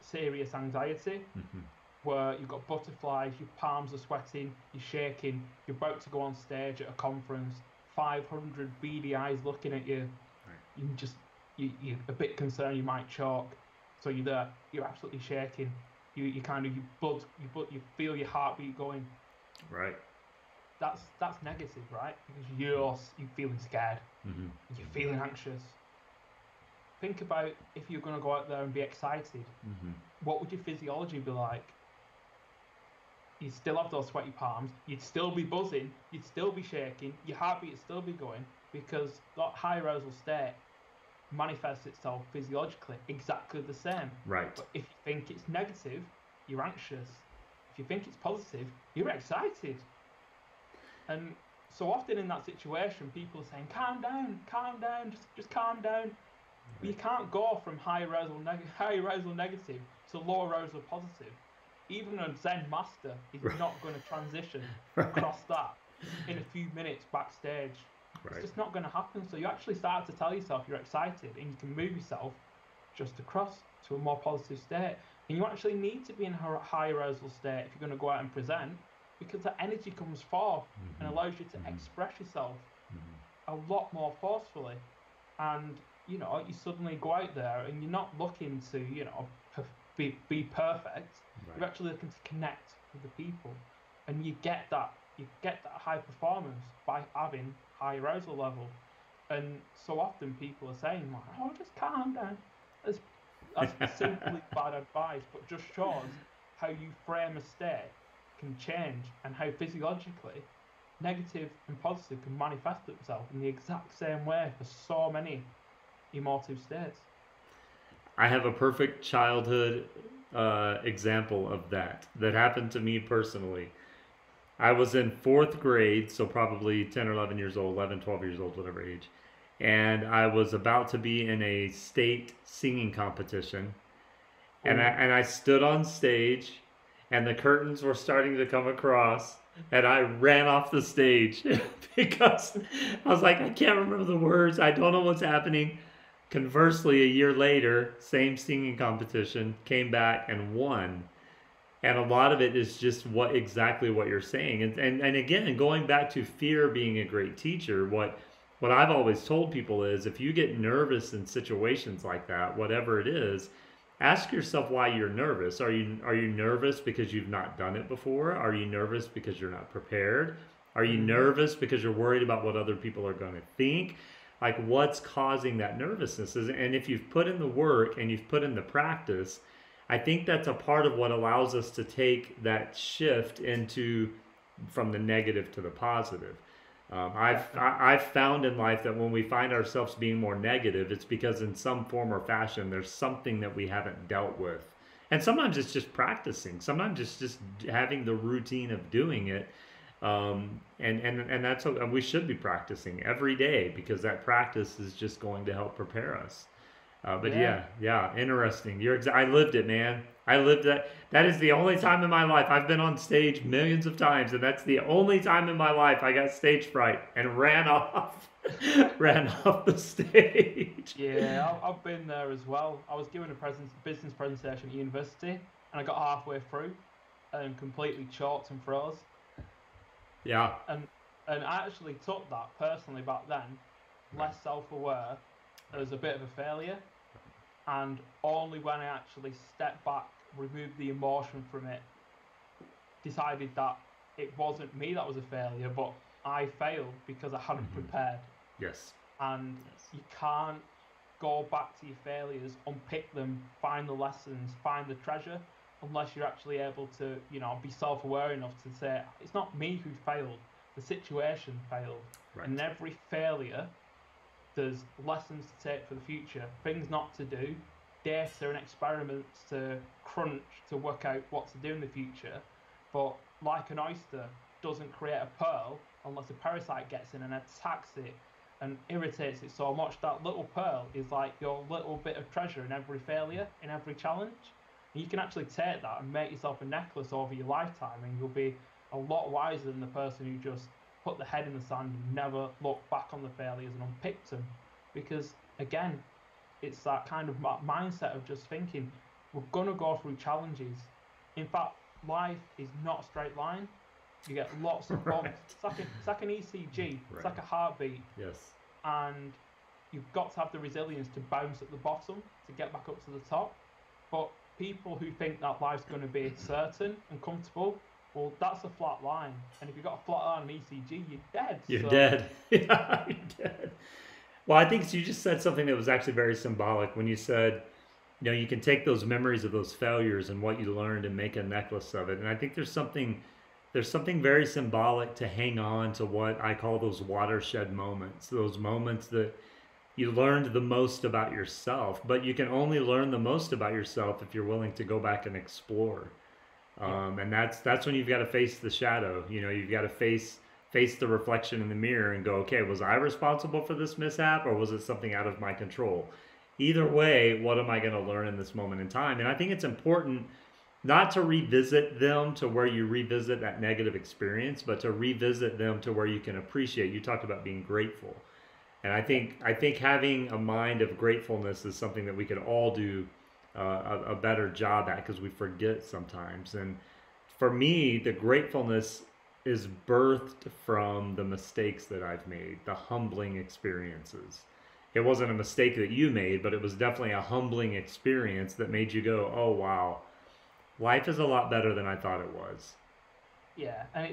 serious anxiety, Hmm. where you've got butterflies, your palms are sweating, you're shaking, you're about to go on stage at a conference, 500 beady eyes looking at you, Right. you just you're a bit concerned you might choke, so you're there, you're absolutely shaking, you kind of you feel your heartbeat going. Right. That's negative, right? Because you're feeling scared, Hmm. you're feeling anxious. Think about if you're going to go out there and be excited. Hmm. What would your physiology be like? You'd still have those sweaty palms, you'd still be buzzing, you'd still be shaking, your heartbeat would still be going because that high arousal state manifests itself physiologically exactly the same. Right. But if you think it's negative, you're anxious. If you think it's positive, you're excited. And so often in that situation, people are saying, calm down, just calm down. But you can't go from high arousal negative to low arousal positive. Even a Zen master is Right. not going to transition Right. across that in a few minutes backstage. It's Right. just not going to happen. So you actually start to tell yourself you're excited and you can move yourself just across to a more positive state. And you actually need to be in a high arousal state if you're going to go out and present because that energy comes forth and Mhm. allows you to Mhm. express yourself Mhm. a lot more forcefully. And you know, you suddenly go out there and you're not looking to, you know, be perfect. Right. You're actually looking to connect with the people, and you get that high performance by having high arousal level. And so often people are saying like, "Oh, just calm down." That's that's simply bad advice, but just shows how you frame a state can change and how physiologically negative and positive can manifest itself in the exact same way for so many emotive states. I have a perfect childhood example of that happened to me personally. I was in fourth grade, so probably 10 or 11 years old, 11, 12 years old, whatever age. And I was about to be in a state singing competition. And Oh, I stood on stage, and the curtains were starting to come across, and I ran off the stage because I was like, I can't remember the words. I don't know what's happening. Conversely, a year later, same singing competition, came back and won. And a lot of it is just exactly what you're saying. And again, going back to fear being a great teacher, what I've always told people is if you get nervous in situations like that, whatever it is, ask yourself why you're nervous. Are you nervous because you've not done it before? Are you nervous because you're not prepared? Are you mm-hmm. nervous because you're worried about what other people are going to think? Like what's causing that nervousness? And if you've put in the work and you've put in the practice, I think that's a part of what allows us to take that shift into from the negative to the positive. I've found in life that when we find ourselves being more negative, it's because in some form or fashion there's something that we haven't dealt with, and sometimes it's just practicing. Sometimes it's just having the routine of doing it. And that's what we should be practicing every day, because that practice is just going to help prepare us. But Yeah. yeah, interesting. I lived it, man. I lived that. That is the only time in my life I've been on stage millions of times, and that's the only time in my life I got stage fright and ran off, ran off the stage. Yeah, I've been there as well. I was giving a business presentation at university, and I got halfway through and completely chalked and froze. Yeah. And I actually took that personally back then, less self-aware, as a bit of a failure. And only when I actually stepped back, removed the emotion from it, decided that it wasn't me that was a failure, but I failed because I hadn't prepared. Yes. And Yes. you can't go back to your failures, unpick them, find the lessons, find the treasure, unless you're actually able to, be self-aware enough to say, it's not me who failed, the situation failed. Right. And every failure, there's lessons to take for the future, things not to do, data and experiments to crunch to work out what to do in the future. But like an oyster doesn't create a pearl unless a parasite gets in and attacks it and irritates it so much. That little pearl is like your little bit of treasure in every failure, in every challenge. And you can actually take that and make yourself a necklace over your lifetime, and you'll be a lot wiser than the person who just put the head in the sand and never looked back on the failures and unpicked them. Because again, it's that kind of mindset of just thinking, we're going to go through challenges. In fact, life is not a straight line. You get lots of bumps. Right. It's like an ECG. Right. It's like a heartbeat. Yes. And you've got to have the resilience to bounce at the bottom to get back up to the top. But people who think that life's going to be certain and comfortable, well, that's a flat line. And if you've got a flat line on ECG, you're dead. You're dead. Yeah, you're dead. Well, I think you just said something that was actually very symbolic when you said, you can take those memories of those failures and what you learned and make a necklace of it. And I think there's something very symbolic to hang on to what I call those watershed moments, those moments that you learned the most about yourself. But you can only learn the most about yourself if you're willing to go back and explore. And that's when you've got to face the shadow. You've got to face the reflection in the mirror and go, okay, was I responsible for this mishap, or was it something out of my control? Either way, what am I going to learn in this moment in time? And I think it's important not to revisit them to where you revisit that negative experience, but to revisit them to where you can appreciate. You talked about being grateful. And I think having a mind of gratefulness is something that we could all do a better job at, because we forget sometimes. And for me, the gratefulness is birthed from the mistakes that I've made, the humbling experiences. It wasn't a mistake that you made, but it was definitely a humbling experience that made you go, oh, wow, life is a lot better than I thought it was. Yeah, and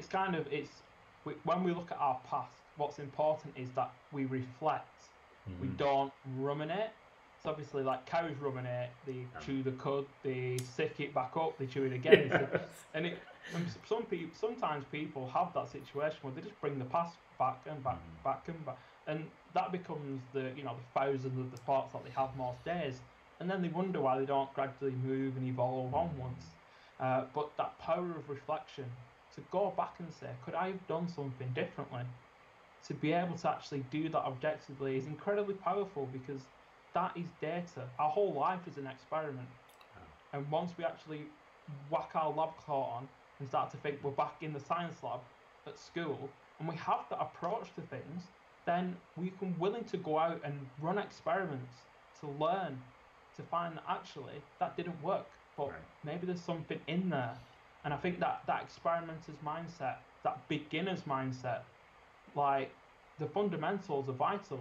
when we look at our past, what's important is that we reflect. We don't ruminate. It's obviously like cows ruminate, they chew the cud, they sick it back up, they chew it again. Yes. And sometimes people have that situation where they just bring the past back and back, back and back, and that becomes the thousands of the thoughts that they have most days, and then they wonder why they don't gradually move and evolve onwards. But that power of reflection, to go back and say, could I have done something differently? To be able to actually do that objectively is incredibly powerful, because that is data. Our whole life is an experiment. And once we actually whack our lab coat on and start to think we're back in the science lab at school, and we have that approach to things, then we can willing to go out and run experiments to learn, to find that actually that didn't work, but maybe there's something in there. And I think that experimenter's mindset, that beginner's mindset, like the fundamentals are vital.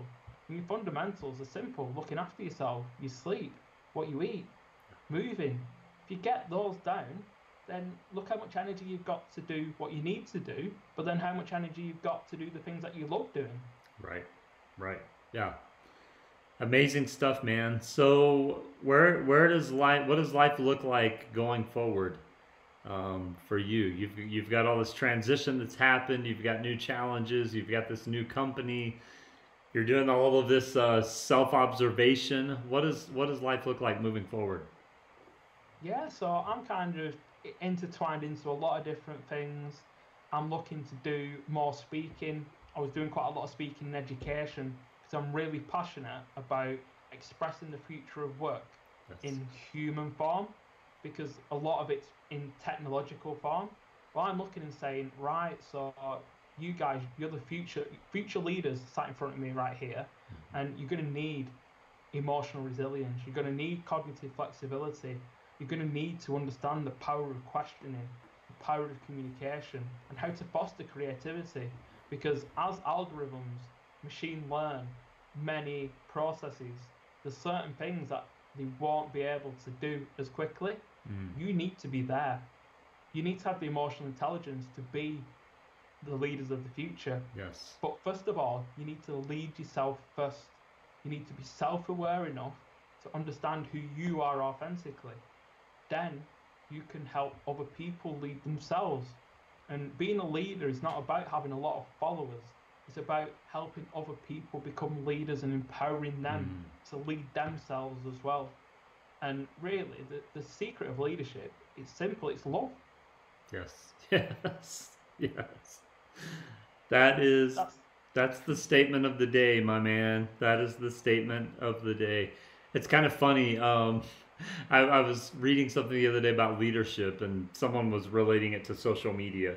Your fundamentals are simple: looking after yourself, you sleep, what you eat, moving. If you get those down, then look how much energy you've got to do what you need to do, but then how much energy you've got to do the things that you love doing. Right. Yeah. Amazing stuff, man. So what does life look like going forward for you? You've got all this transition that's happened. You've got new challenges. You've got this new company. You're doing all of this self-observation. What does life look like moving forward? Yeah, so I'm kind of intertwined into a lot of different things. I'm looking to do more speaking. I was doing quite a lot of speaking in education because I'm really passionate about expressing the future of work Yes. in human form, because a lot of it's in technological form. Well, I'm looking and saying, right, so you guys, you're the future leaders sat in front of me right here, and you're going to need emotional resilience. You're going to need cognitive flexibility. You're going to need to understand the power of questioning, the power of communication, and how to foster creativity. Because as algorithms machine learn many processes, there's certain things that they won't be able to do as quickly. Mm. You need to be there. You need to have the emotional intelligence to be the leaders of the future. Yes. But first of all, you need to lead yourself first. You need to be self aware enough to understand who you are authentically. Then you can help other people lead themselves. And being a leader is not about having a lot of followers, it's about helping other people become leaders and empowering them Mm. to lead themselves as well. And really, the secret of leadership is simple, it's love. Yes. Yes. Yes. That is That's that's the statement of the day, my man. That is the statement of the day. It's kind of funny. I was reading something the other day about leadership, and someone was relating it to social media.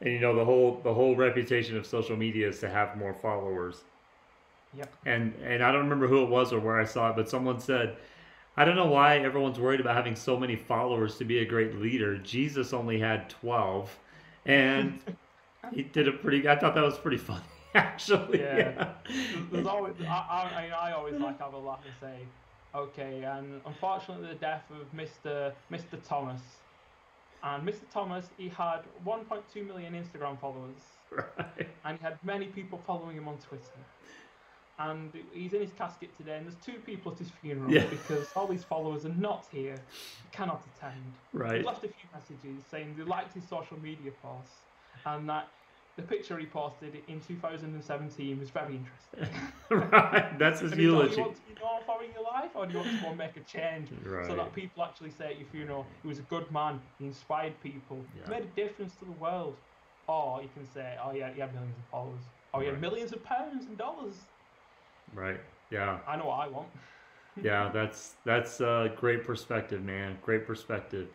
And the whole reputation of social media is to have more followers. Yep. And I don't remember who it was or where I saw it, but someone said, I don't know why everyone's worried about having so many followers to be a great leader. Jesus only had 12, and he did a pretty. I thought that was pretty funny, actually. Yeah. Yeah. There's always I always like have a laugh and say, okay, and unfortunately the death of Mr. Thomas. And Mr. Thomas, he had 1.2 million Instagram followers, Right. and he had many people following him on Twitter. And he's in his casket today, and there's two people at his funeral Yeah. because all his followers are not here, cannot attend. He Right. left a few messages saying they liked his social media posts, and that the picture he posted in 2017 was very interesting. Right. That's his And he's like, you eulogy. want to be known for in your life, or do you want to go and make a change so Right. that people actually say at your funeral, he was a good man, he inspired people, he Yeah. made a difference to the world? Or you can say, oh yeah, he had millions of followers. Oh, he had Right. millions of pounds and dollars. Right. Yeah. I know what I want. Yeah. That's a great perspective, man. Great perspective.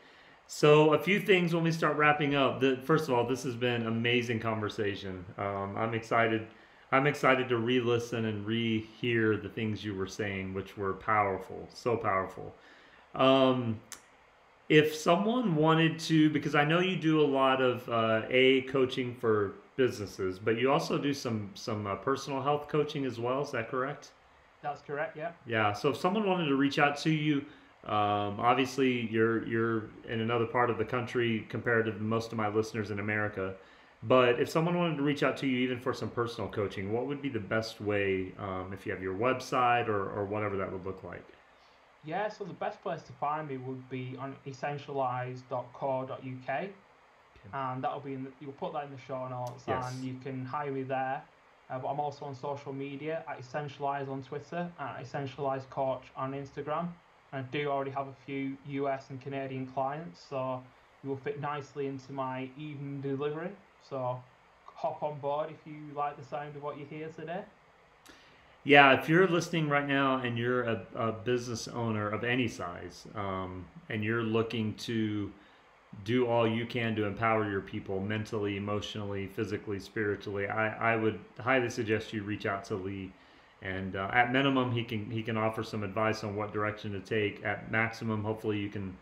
So a few things when we start wrapping up. First of all, this has been amazing conversation. I'm excited. I'm excited to re-listen and re-hear the things you were saying, which were powerful, so powerful. Um, if someone wanted to, because I know you do a lot of coaching for businesses, but you also do some personal health coaching as well. Is that correct? That's correct, yeah. Yeah. So if someone wanted to reach out to you, obviously you're in another part of the country compared to most of my listeners in America. But if someone wanted to reach out to you even for some personal coaching, what would be the best way, if you have your website or whatever that would look like? Yeah, so the best place to find me would be on essentialize.co.uk, and that'll be you'll put that in the show notes, Yes. and you can hire me there. But I'm also on social media at Essentialize on Twitter, at Essentialize Coach on Instagram. And I do already have a few US and Canadian clients, so you will fit nicely into my evening delivery. So hop on board if you like the sound of what you hear today. Yeah, if you're listening right now and you're a business owner of any size, and you're looking to do all you can to empower your people mentally, emotionally, physically, spiritually, I would highly suggest you reach out to Lee. And at minimum, he can offer some advice on what direction to take. At maximum, hopefully you can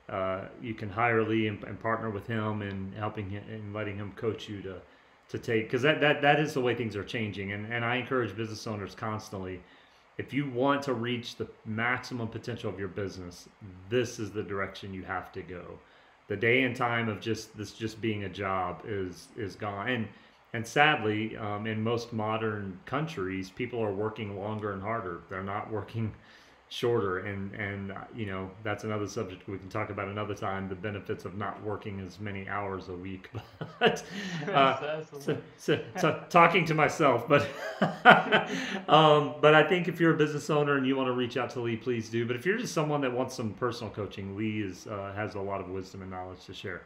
hire Lee and partner with him and helping him and letting him coach you to take, because that is the way things are changing. And I encourage business owners constantly, if you want to reach the maximum potential of your business, this is the direction you have to go. The day and time of just being a job is gone. And sadly, in most modern countries, people are working longer and harder. They're not working shorter. And that's another subject we can talk about another time, the benefits of not working as many hours a week. But so talking to myself, but but I think if you're a business owner and you want to reach out to Lee, please do. But if you're just someone that wants some personal coaching, Lee has a lot of wisdom and knowledge to share.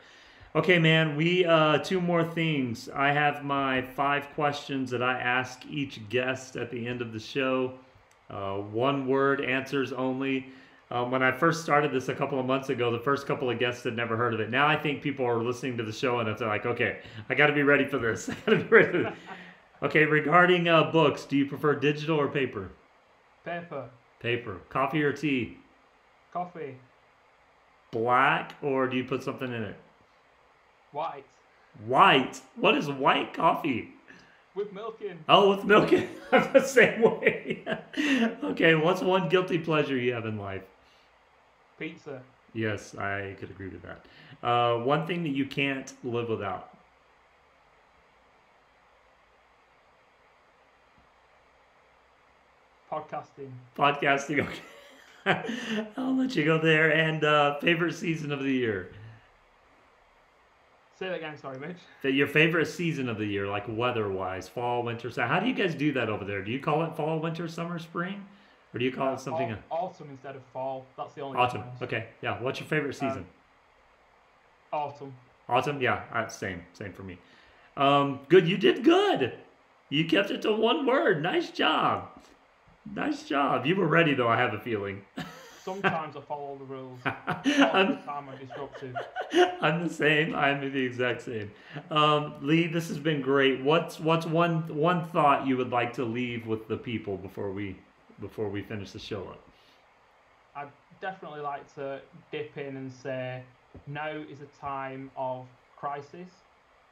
Okay, man, we two more things. I have my 5 questions that I ask each guest at the end of the show. One word answers only. When I first started this a couple of months ago, the first couple of guests had never heard of it. Now I think people are listening to the show and it's like, okay, I got to be ready for this. I got to be ready for this. Okay, regarding books, do you prefer digital or paper? Paper. Paper. Coffee or tea? Coffee. Black, or do you put something in it? White. White. What is white coffee? With milk in. Oh, with milk in. I'm the same way. Okay, what's one guilty pleasure you have in life? Pizza. Yes, I could agree with that. One thing that you can't live without. Podcasting. Podcasting, okay. I'll let you go there. And favorite season of the year? Say that again, sorry, Mitch. Your favorite season of the year, like weather-wise, fall, winter, summer. How do you guys do that over there? Do you call it fall, winter, summer, spring? Or do you call it something else? Autumn instead of fall. That's the only Autumn. difference. Okay, yeah. What's your favorite season? Autumn. Autumn, yeah. Same for me. Good. You did good. You kept it to one word. Nice job. Nice job. You were ready, though, I have a feeling. Sometimes I follow the rules. Most of the time I'm disruptive. I'm the same. I'm the exact same. Lee, this has been great. What's one thought you would like to leave with the people before we finish the show up? I'd definitely like to dip in and say now is a time of crisis.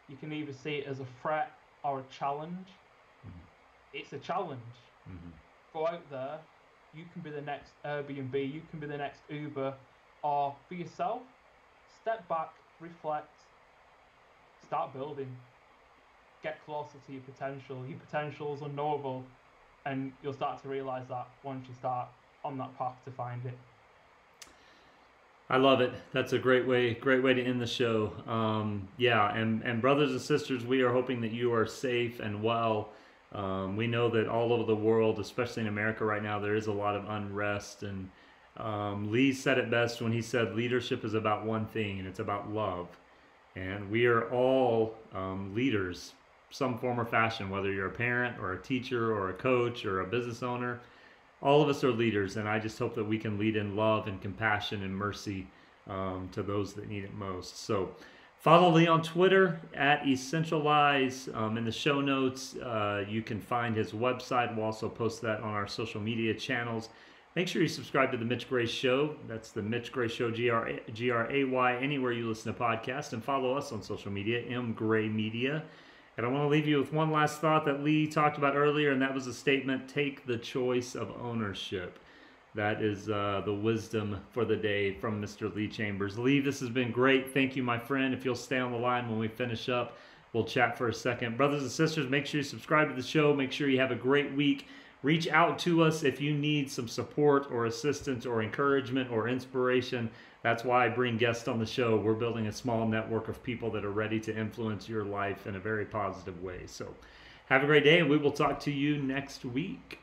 You can either see it as a threat or a challenge. Mm-hmm. It's a challenge. Mm-hmm. Go out there. You can be the next Airbnb, you can be the next Uber, or for yourself, step back, reflect, start building, get closer to your potential. Your potential is unknowable, and you'll start to realize that once you start on that path to find it. I love it. That's a great way to end the show. Yeah, and brothers and sisters, we are hoping that you are safe and well. We know that all over the world, especially in America right now, there is a lot of unrest. And Lee said it best when he said leadership is about one thing, and it's about love. And we are all leaders, some form or fashion, whether you're a parent or a teacher or a coach or a business owner. All of us are leaders, and I just hope that we can lead in love and compassion and mercy to those that need it most. So follow Lee on Twitter at Essentialize. In the show notes, you can find his website. We'll also post that on our social media channels. Make sure you subscribe to The Mitch Gray Show. That's The Mitch Gray Show, Gray, anywhere you listen to podcasts. And follow us on social media, M Gray Media. And I want to leave you with one last thought that Lee talked about earlier, and that was a statement: take the choice of ownership. That is the wisdom for the day from Mr. Lee Chambers. Lee, this has been great. Thank you, my friend. If you'll stay on the line when we finish up, we'll chat for a second. Brothers and sisters, make sure you subscribe to the show. Make sure you have a great week. Reach out to us if you need some support or assistance or encouragement or inspiration. That's why I bring guests on the show. We're building a small network of people that are ready to influence your life in a very positive way. So have a great day, and we will talk to you next week.